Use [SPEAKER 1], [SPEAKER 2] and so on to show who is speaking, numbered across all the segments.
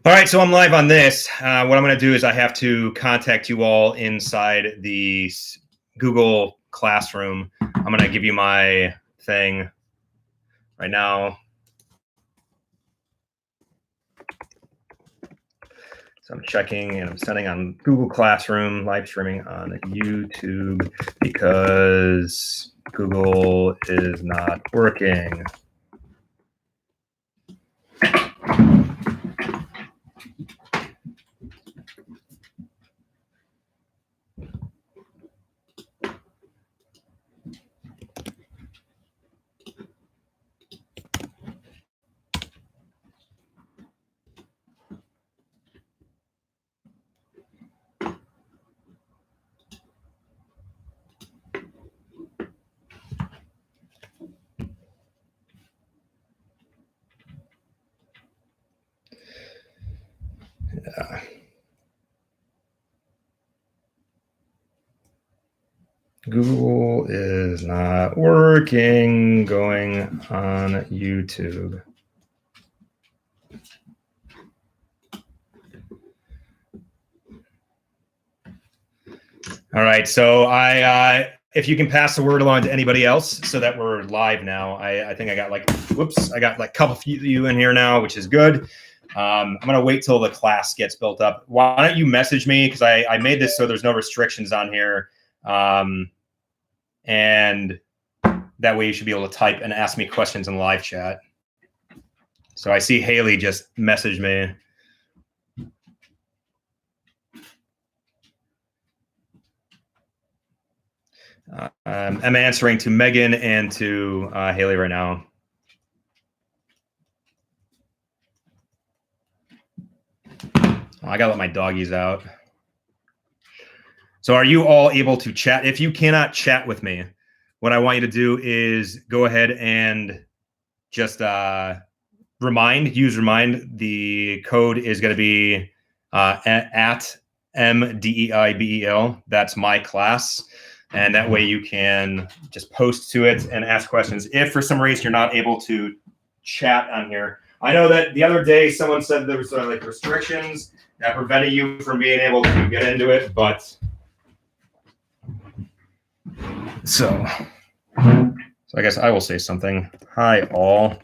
[SPEAKER 1] All right, so I'm live on this. What I'm going to do is I have to contact you all inside the Google Classroom. I'm going to give you my thing right now. So I'm checking and I'm sending on Google Classroom, live streaming on YouTube because Google is not working. Yeah. Google is not working, going on YouTube. All right, so if you can pass the word along to anybody else so that we're live now. I think I got like, whoops, I got like a couple of you in here now, which is good. I'm gonna wait till the class gets built up. Why don't you message me, because I made this so there's no restrictions on here. And that way you should be able to type and ask me questions in the live chat. So I see Haley just messaged me. I'm answering to Megan and to Haley right now. I gotta let my doggies out. So are you all able to chat? If you cannot chat with me, what I want you to do is go ahead and just use remind. The code is going to be at MDEIBEL. That's my class. And that way you can just post to it and ask questions. If for some reason you're not able to chat on here, I know that the other day someone said there was like restrictions that prevented you from being able to get into it, but so I guess I will say something. Hi, all.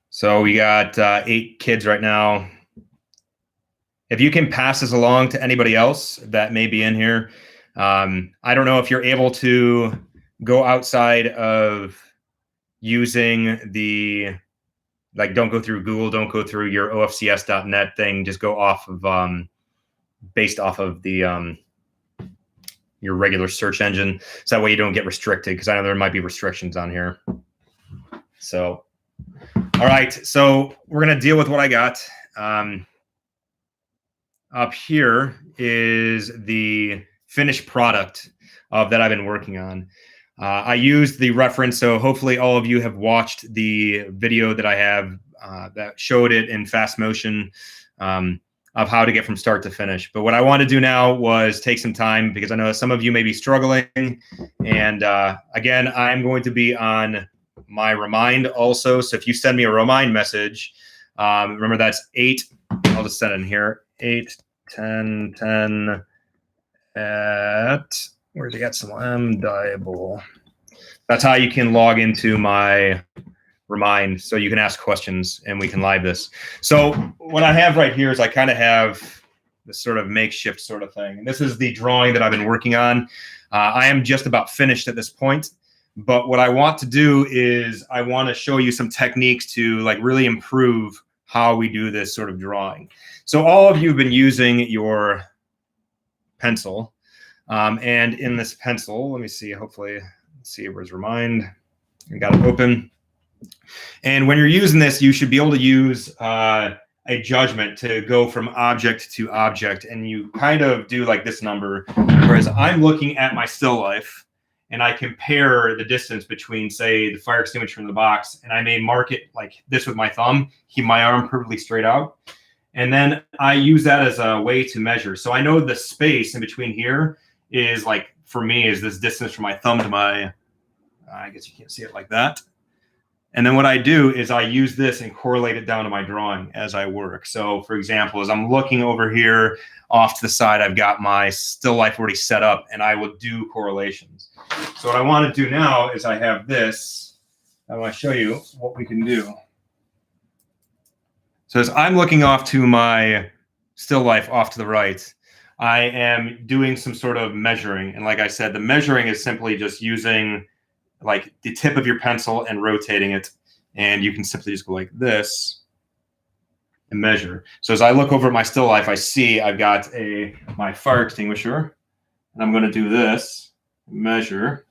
[SPEAKER 1] So we got 8 kids right now. If you can pass this along to anybody else that may be in here, I don't know if you're able to go outside of using the, like, don't go through Google, don't go through your ofcs.net thing, just go off of based off of the your regular search engine, so that way you don't get restricted, because I know there might be restrictions on here. So all right, so we're gonna deal with what I got. Up here is the finished product that I've been working on. I used the reference, so hopefully all of you have watched the video that I have that showed it in fast motion of how to get from start to finish. But what I want to do now was take some time, because I know some of you may be struggling. And again, I'm going to be on my Remind also. So if you send me a Remind message, remember that's 8, I'll just send it in here, 8, 10, 10 at, where's he at? Some MDiable. That's how you can log into my Remind, so you can ask questions and we can live this. So what I have right here is I kind of have this sort of makeshift sort of thing. And this is the drawing that I've been working on. I am just about finished at this point. But what I want to do is I want to show you some techniques to like really improve how we do this sort of drawing. So all of you have been using your pencil. And in this pencil, let me see, hopefully, let's see, where's Remind? We got it open. And when you're using this, you should be able to use a judgment to go from object to object. And you kind of do like this number, whereas I'm looking at my still life and I compare the distance between, say, the fire extinguisher in the box, and I may mark it like this with my thumb, keep my arm perfectly straight out. And then I use that as a way to measure. So I know the space in between here is like for me is this distance from my thumb to my, I guess you can't see it like that. And then what I do is I use this and correlate it down to my drawing as I work. So for example, as I'm looking over here off to the side, I've got my still life already set up, and I will do correlations. So what I want to do now is I have this. I want to show you what we can do. So as I'm looking off to my still life off to the right, I am doing some sort of measuring. And like I said, the measuring is simply just using like the tip of your pencil and rotating it. And you can simply just go like this and measure. So as I look over at my still life, I see I've got my fire extinguisher, and I'm going to do this, measure.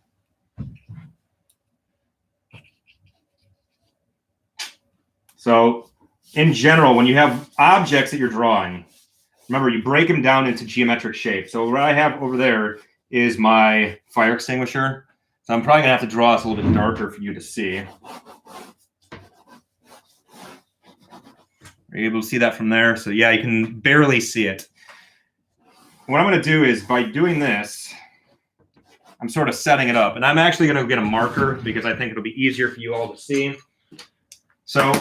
[SPEAKER 1] So in general, when you have objects that you're drawing, remember, you break them down into geometric shape. So what I have over there is my fire extinguisher. So I'm probably going to have to draw this a little bit darker for you to see. Are you able to see that from there? So yeah, you can barely see it. What I'm going to do is, by doing this, I'm sort of setting it up. And I'm actually going to get a marker because I think it'll be easier for you all to see. So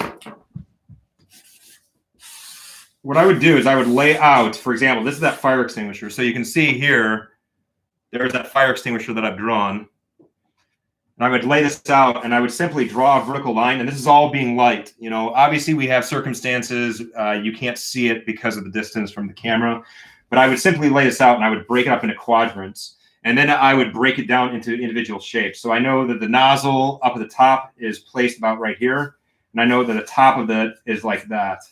[SPEAKER 1] what I would do is I would lay out, for example, this is that fire extinguisher. So you can see here, there's that fire extinguisher that I've drawn. And I would lay this out, and I would simply draw a vertical line, and this is all being light. You know, obviously we have circumstances, you can't see it because of the distance from the camera, but I would simply lay this out, and I would break it up into quadrants, and then I would break it down into individual shapes. So I know that the nozzle up at the top is placed about right here, and I know that the top of it is like that.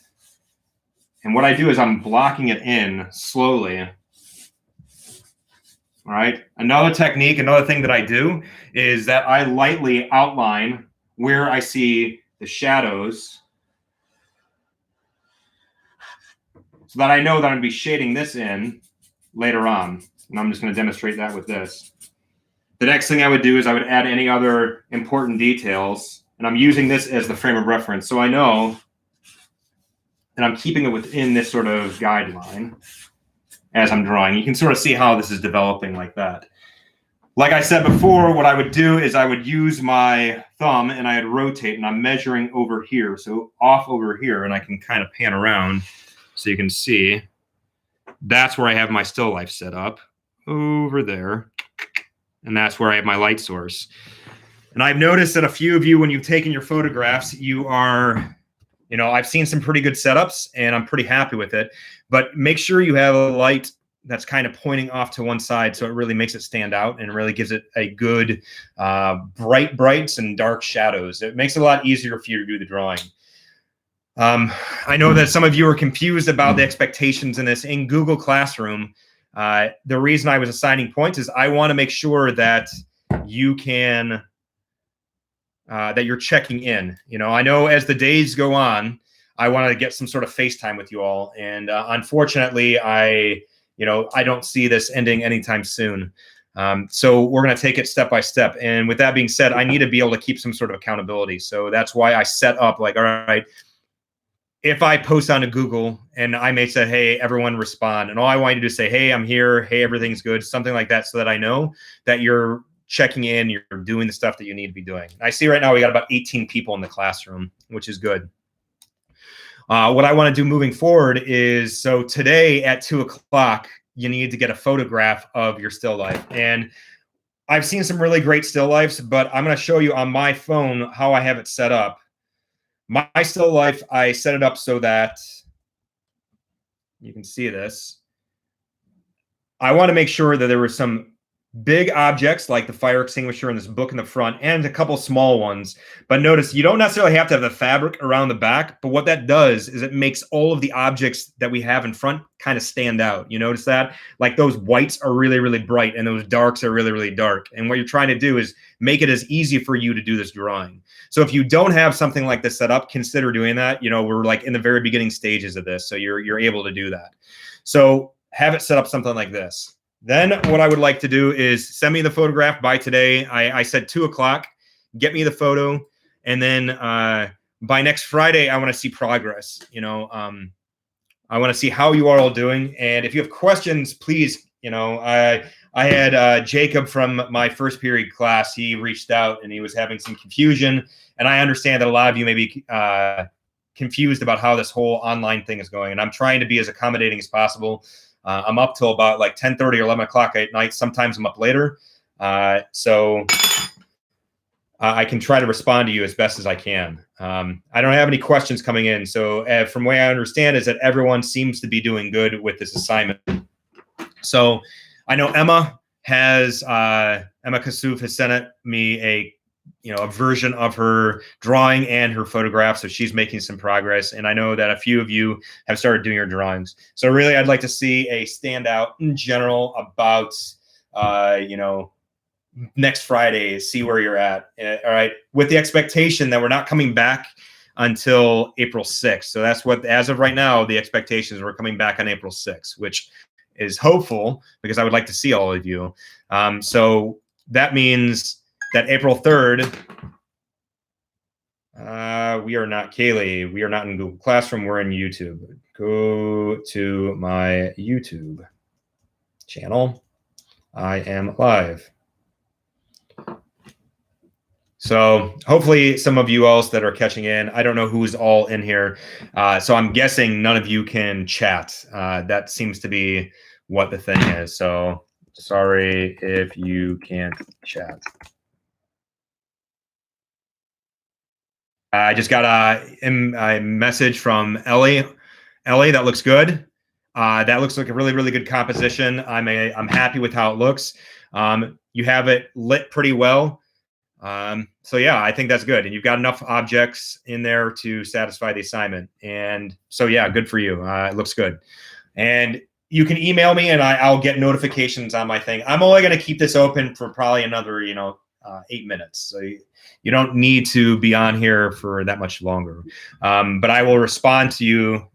[SPEAKER 1] And what I do is I'm blocking it in slowly. All right. Another technique, another thing that I do is that I lightly outline where I see the shadows so that I know that I'm going to be shading this in later on. And I'm just going to demonstrate that with this. The next thing I would do is I would add any other important details. And I'm using this as the frame of reference. So I know that I'm keeping it within this sort of guideline as I'm drawing. You can sort of see how this is developing like that. Like I said before, what I would do is I would use my thumb and I'd rotate, and I'm measuring over here. So off over here, and I can kind of pan around so you can see. That's where I have my still life set up, over there. And that's where I have my light source. And I've noticed that a few of you, when you've taken your photographs, you are, you know, I've seen some pretty good setups and I'm pretty happy with it, but make sure you have a light that's kind of pointing off to one side so it really makes it stand out and really gives it a good bright brights and dark shadows. It makes it a lot easier for you to do the drawing. I know that some of you are confused about the expectations in this. In Google Classroom, the reason I was assigning points is I want to make sure that you can that you're checking in. You know, I know as the days go on, I want to get some sort of FaceTime with you all. And unfortunately, I don't see this ending anytime soon. So we're going to take it step by step. And with that being said, I need to be able to keep some sort of accountability. So that's why I set up like, all right, if I post onto Google and I may say, hey, everyone respond. And all I want you to do is say, hey, I'm here. Hey, everything's good. Something like that, so that I know that you're checking in, you're doing the stuff that you need to be doing. I see right now we got about 18 people in the classroom, which is good. What I want to do moving forward is, so today at 2 o'clock, you need to get a photograph of your still life. And I've seen some really great still lifes, but I'm going to show you on my phone how I have it set up. My still life, I set it up so that you can see this. I want to make sure that there were some big objects like the fire extinguisher and this book in the front, and a couple small ones. But notice you don't necessarily have to have the fabric around the back, but what that does is it makes all of the objects that we have in front kind of stand out. You notice that? Like those whites are really, really bright and those darks are really, really dark. And what you're trying to do is make it as easy for you to do this drawing. So if you don't have something like this set up, consider doing that. You know, we're like in the very beginning stages of this, so you're able to do that. So have it set up something like this. Then what I would like to do is send me the photograph by today. I said 2 o'clock, get me the photo. And then by next Friday, I want to see progress. You know, I want to see how you are all doing. And if you have questions, please, you know, I had Jacob from my first period class. He reached out and he was having some confusion. And I understand that a lot of you may be confused about how this whole online thing is going. And I'm trying to be as accommodating as possible. I'm up till about like 10:30 or 11 o'clock at night. Sometimes I'm up later. So I can try to respond to you as best as I can. I don't have any questions coming in. So from the way I understand is that everyone seems to be doing good with this assignment. So I know Emma Kassouf has sent me a version of her drawing and her photograph. So she's making some progress. And I know that a few of you have started doing your drawings. So really, I'd like to see a standout in general about, next Friday, see where you're at. All right. With the expectation that we're not coming back until April 6th. So that's what, as of right now, the expectations we're coming back on April 6th, which is hopeful because I would like to see all of you. So that means that April 3rd, we are not Kaylee. We are not in Google Classroom. We're in YouTube. Go to my YouTube channel. I am live. So hopefully some of you else that are catching in, I don't know who's all in here. So I'm guessing none of you can chat. That seems to be what the thing is. So sorry if you can't chat. I just got a message from Ellie. Ellie, that looks good. That looks like a really, really good composition. I'm happy with how it looks. You have it lit pretty well. So yeah, I think that's good. And you've got enough objects in there to satisfy the assignment. And so, yeah, good for you. It looks good. And you can email me and I'll get notifications on my thing. I'm only going to keep this open for probably another, 8 minutes. So you don't need to be on here for that much longer. But I will respond to you.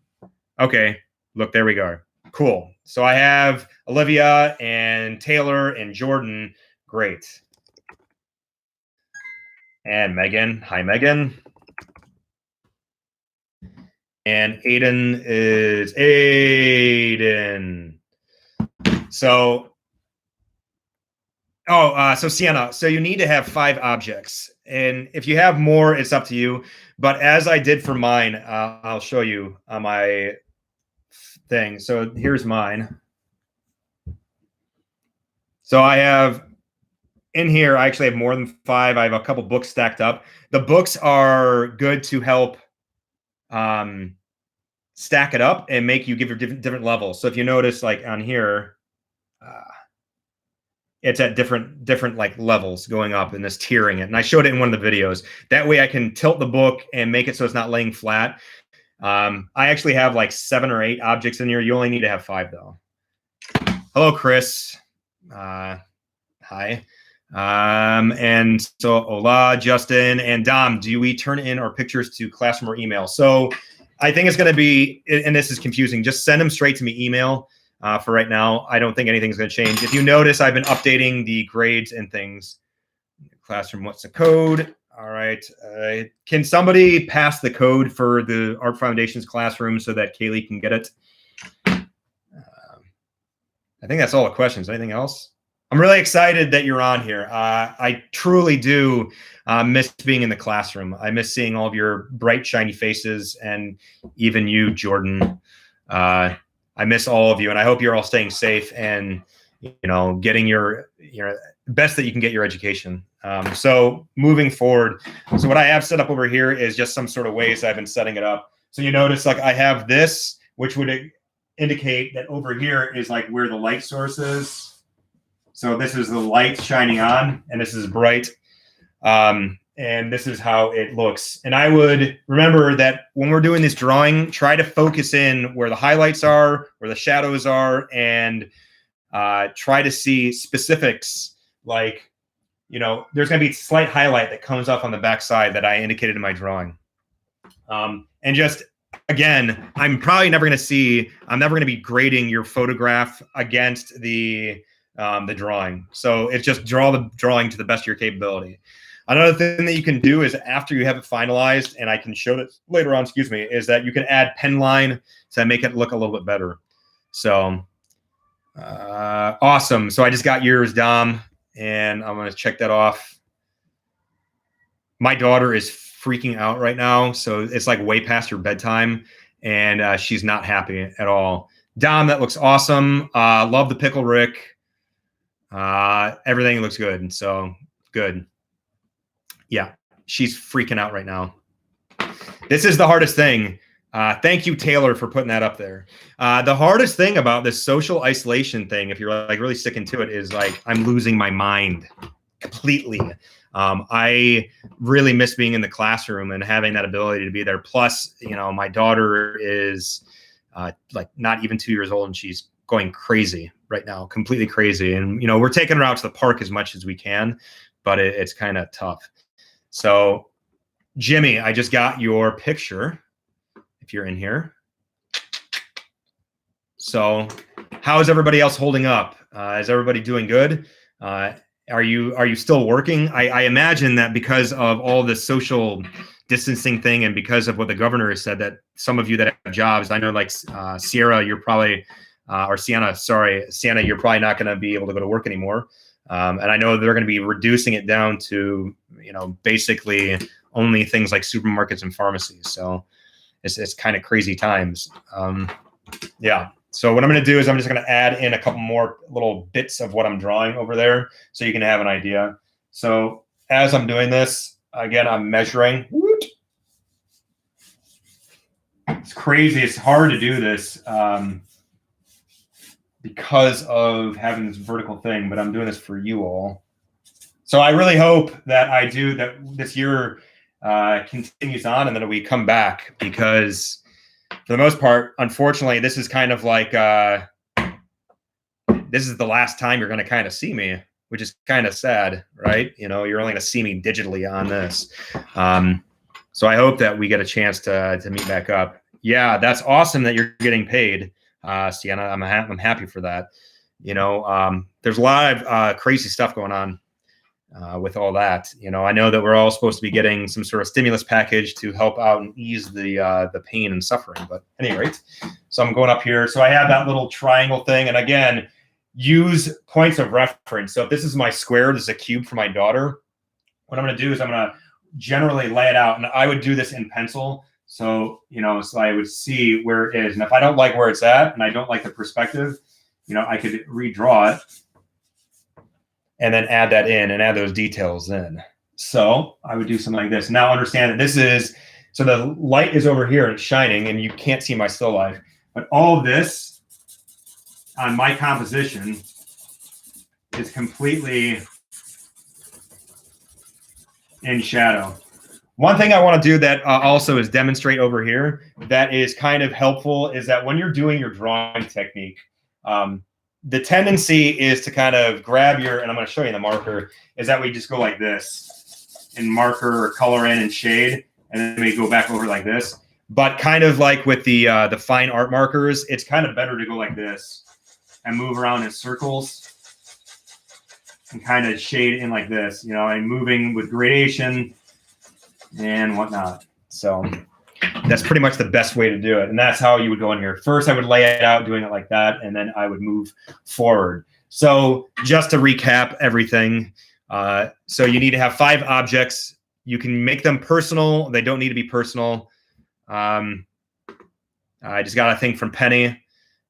[SPEAKER 1] Okay, look, there we go. Cool. So I have Olivia and Taylor and Jordan. Great. And Megan. Hi, Megan. And Aiden is Aiden. So, so Sienna, so you need to have 5 objects. And if you have more, it's up to you. But as I did for mine, I'll show you on my thing. So here's mine. So I have in here, I actually have more than 5. I have a couple books stacked up. The books are good to help stack it up and make you give your different levels. So if you notice, like on here, it's at different like levels going up and this tiering it. And I showed it in one of the videos. That way I can tilt the book and make it so it's not laying flat. I actually have like 7 or 8 objects in here. You only need to have 5 though. Hello, Chris. Hi. And so hola, Justin and Dom, do we turn in our pictures to Classroom or email? So I think it's going to be, and this is confusing, just send them straight to me email for right now. I don't think anything's going to change. If you notice, I've been updating the grades and things. Classroom, what's the code? All right. Can somebody pass the code for the Art Foundations Classroom so that Kaylee can get it? I think that's all the questions. Anything else? I'm really excited that you're on here. I truly do miss being in the classroom. I miss seeing all of your bright, shiny faces, and even you, Jordan. I miss all of you, and I hope you're all staying safe and getting your best that you can get your education. So moving forward, so what I have set up over here is just some sort of ways I've been setting it up. So you notice, like I have this, which would indicate that over here is like where the light source is. So this is the light shining on, and this is bright. And this is how it looks. And I would remember that when we're doing this drawing, try to focus in where the highlights are, where the shadows are, and try to see specifics like, there's going to be a slight highlight that comes off on the back side that I indicated in my drawing. And just, again, I'm never going to be grading your photograph against the drawing. So it's just draw the drawing to the best of your capability. Another thing that you can do is after you have it finalized, and I can show it later on, is that you can add pen line to make it look a little bit better. So Awesome. So I just got yours, Dom, and I'm going to check that off. My daughter is freaking out right now. So it's like way past her bedtime, and she's not happy at all. Dom, that looks awesome. Love the pickle, Rick. Everything looks good. So good. Yeah, she's freaking out right now. This is the hardest thing. Thank you, Taylor, for putting that up there. The hardest thing about this social isolation thing, if you're like really sticking to it, is like I'm losing my mind completely. I really miss being in the classroom and having that ability to be there. Plus, you know, my daughter is like not even 2 years old, and she's going crazy right now, completely crazy. And, you know, we're taking her out to the park as much as we can, but it's kind of tough. So, Jimmy, I just got your picture. If you're in here. So how is everybody else holding up? Is everybody doing good? Are you still working? I imagine that because of all the social distancing thing and because of what the governor has said, that some of you that have jobs, I know like Sierra, you're probably, or Sienna, sorry, Sienna, you're probably not going to be able to go to work anymore. And I know they're going to be reducing it down to, you know, basically only things like supermarkets and pharmacies. So it's kind of crazy times. Yeah. So what I'm going to do is I'm just going to add in a couple more little bits of what I'm drawing over there so you can have an idea. So as I'm doing this, again, I'm measuring. It's crazy. It's hard to do this because of having this vertical thing, but I'm doing this for you all. So I really hope that I do that this year continues on and then we come back, because for the most part, unfortunately, this is kind of like this is the last time you're going to kind of see me, which is kind of sad, right? You know, you're only going to see me digitally on this. So I hope that we get a chance to meet back up. Yeah, that's awesome that you're getting paid, Sienna. I'm happy for that. You know, there's a lot of crazy stuff going on. With all that, you know, I know that we're all supposed to be getting some sort of stimulus package to help out and ease the pain and suffering. But at any rate, so I'm going up here. So I have that little triangle thing, and again, use points of reference. So if this is my square, this is a cube for my daughter. What I'm going to do is I'm going to generally lay it out, and I would do this in pencil. So, you know, so I would see where it is, and if I don't like where it's at, and I don't like the perspective, you know, I could redraw it. And then add that in and add those details in. So I would do something like this. Now understand that this is, so the light is over here and it's shining and you can't see my still life. But all of this on my composition is completely in shadow. One thing I want to do that also is demonstrate over here that is kind of helpful is that when you're doing your drawing technique, the tendency is to kind of grab your, and I'm going to show you in the marker, is that we just go like this and marker or color in and shade, and then we go back over like this. But kind of like with the fine art markers, it's kind of better to go like this and move around in circles and kind of shade in like this, you know, and moving with gradation and whatnot. So that's pretty much the best way to do it. And that's how you would go in here. First, I would lay it out doing it like that, and then I would move forward. So just to recap everything, so you need to have 5 objects. You can make them personal. They don't need to be personal. I just got a thing from Penny.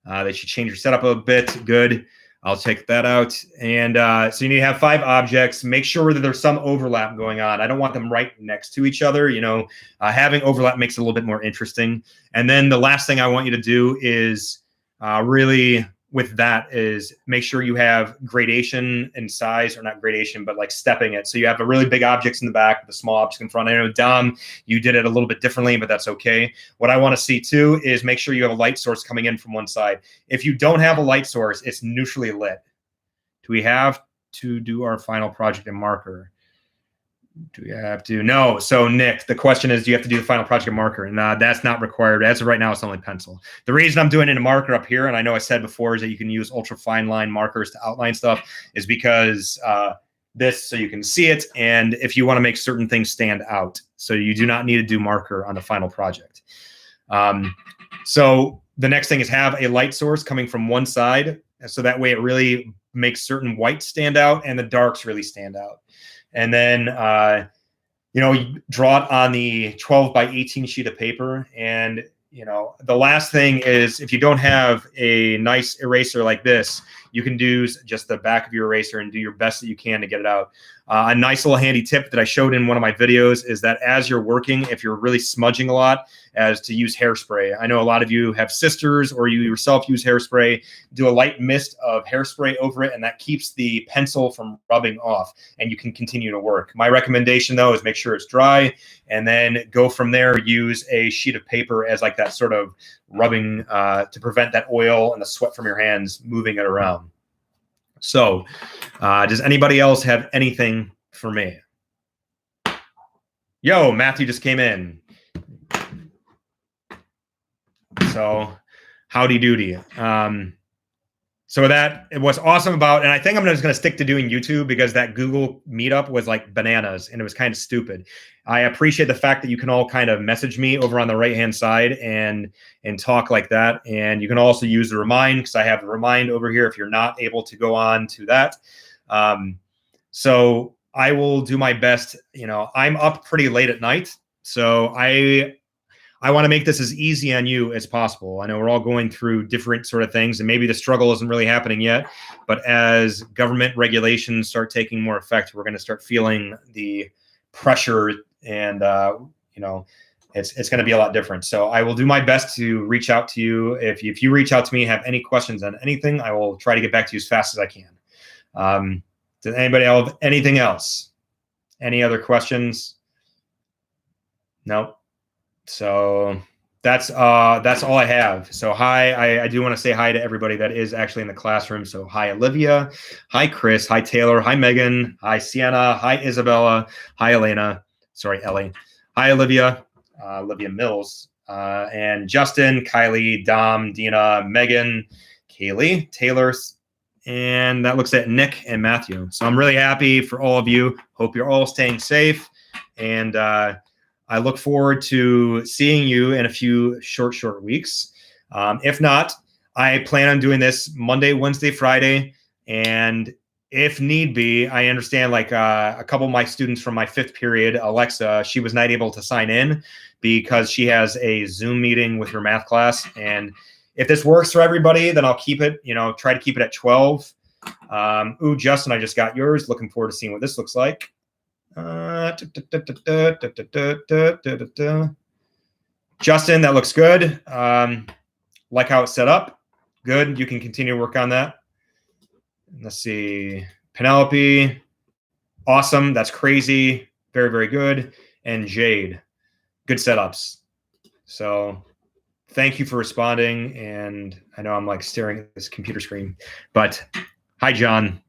[SPEAKER 1] They should change your setup a bit. Good. I'll take that out. And so you need to have 5 objects. Make sure that there's some overlap going on. I don't want them right next to each other. You know, having overlap makes it a little bit more interesting. And then the last thing I want you to do is really with that is make sure you have gradation and size, or not gradation, but like stepping it. So you have a really big objects in the back, the small objects in front. I know, Dom, you did it a little bit differently, but that's okay. What I want to see too is make sure you have a light source coming in from one side. If you don't have a light source, it's neutrally lit. Do we have to do our final project in marker? Do we have to? No. So Nick, the question is, do you have to do the final project in marker? And that's not required. As of right now, it's only pencil. The reason I'm doing it in marker up here, and I know I said before, is that you can use ultra fine line markers to outline stuff, is because this, so you can see it, and if you want to make certain things stand out. So you do not need to do marker on the final project. So the next thing is have a light source coming from one side, so that way it really makes certain whites stand out and the darks really stand out. And then, you draw it on the 12 by 18 sheet of paper. And, the last thing is, if you don't have a nice eraser like this, you can do just the back of your eraser and do your best that you can to get it out. A nice little handy tip that I showed in one of my videos is that as you're working, if you're really smudging a lot, as to use hairspray. I know a lot of you have sisters or you yourself use hairspray. Do a light mist of hairspray over it, and that keeps the pencil from rubbing off, and you can continue to work. My recommendation, though, is make sure it's dry, and then go from there. Use a sheet of paper as like that sort of rubbing to prevent that oil and the sweat from your hands moving it around. So does anybody else have anything for me? Yo, Matthew just came in. So howdy doody. So that, what's awesome about, and I think I'm just going to stick to doing YouTube because that Google meetup was like bananas and it was kind of stupid. I appreciate the fact that you can all kind of message me over on the right-hand side and talk like that. And you can also use the Remind, because I have the Remind over here if you're not able to go on to that. So I will do my best. I'm up pretty late at night, so I want to make this as easy on you as possible. I know we're all going through different sort of things, and maybe the struggle isn't really happening yet, but as government regulations start taking more effect, we're going to start feeling the pressure, and it's going to be a lot different. So I will do my best to reach out to you. If you reach out to me, have any questions on anything, I will try to get back to you as fast as I can. Does anybody have anything else? Any other questions? No. So that's all I have. So hi, I do want to say hi to everybody that is actually in the classroom. So hi, Olivia. Hi, Chris. Hi, Taylor. Hi, Megan. Hi, Sienna. Hi, Isabella. Hi, Elena. Sorry, Ellie. Hi, Olivia. Olivia Mills. And Justin, Kylie, Dom, Dina, Megan, Kaylee, Taylor, and that looks at Nick and Matthew. So I'm really happy for all of you. Hope you're all staying safe. And I look forward to seeing you in a few short weeks. If not, I plan on doing this Monday, Wednesday, Friday. And if need be, I understand like a couple of my students from my 5th period, Alexa, she was not able to sign in because she has a Zoom meeting with her math class. And if this works for everybody, then I'll keep it, try to keep it at 12. Ooh, Justin, I just got yours. Looking forward to seeing what this looks like. Justin, that looks good. Like how it's set up. Good. You can continue to work on that. Let's see. Penelope. Awesome. That's crazy. Very, very good. And Jade. Good setups. So thank you for responding. And I know I'm like staring at this computer screen, but hi, John.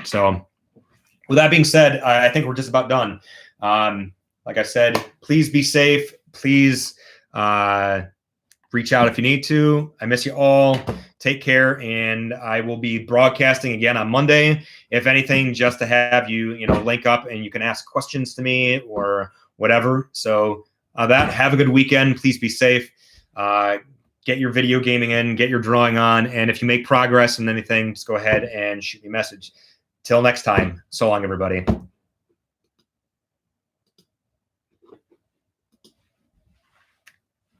[SPEAKER 1] So with that being said, I think we're just about done. Like I said, please be safe. Please reach out if you need to. I miss you all. Take care, and I will be broadcasting again on Monday. If anything, just to have you, link up and you can ask questions to me or whatever. So have a good weekend. Please be safe. Get your video gaming in, get your drawing on, and if you make progress in anything, just go ahead and shoot me a message. Till next time, so long, everybody.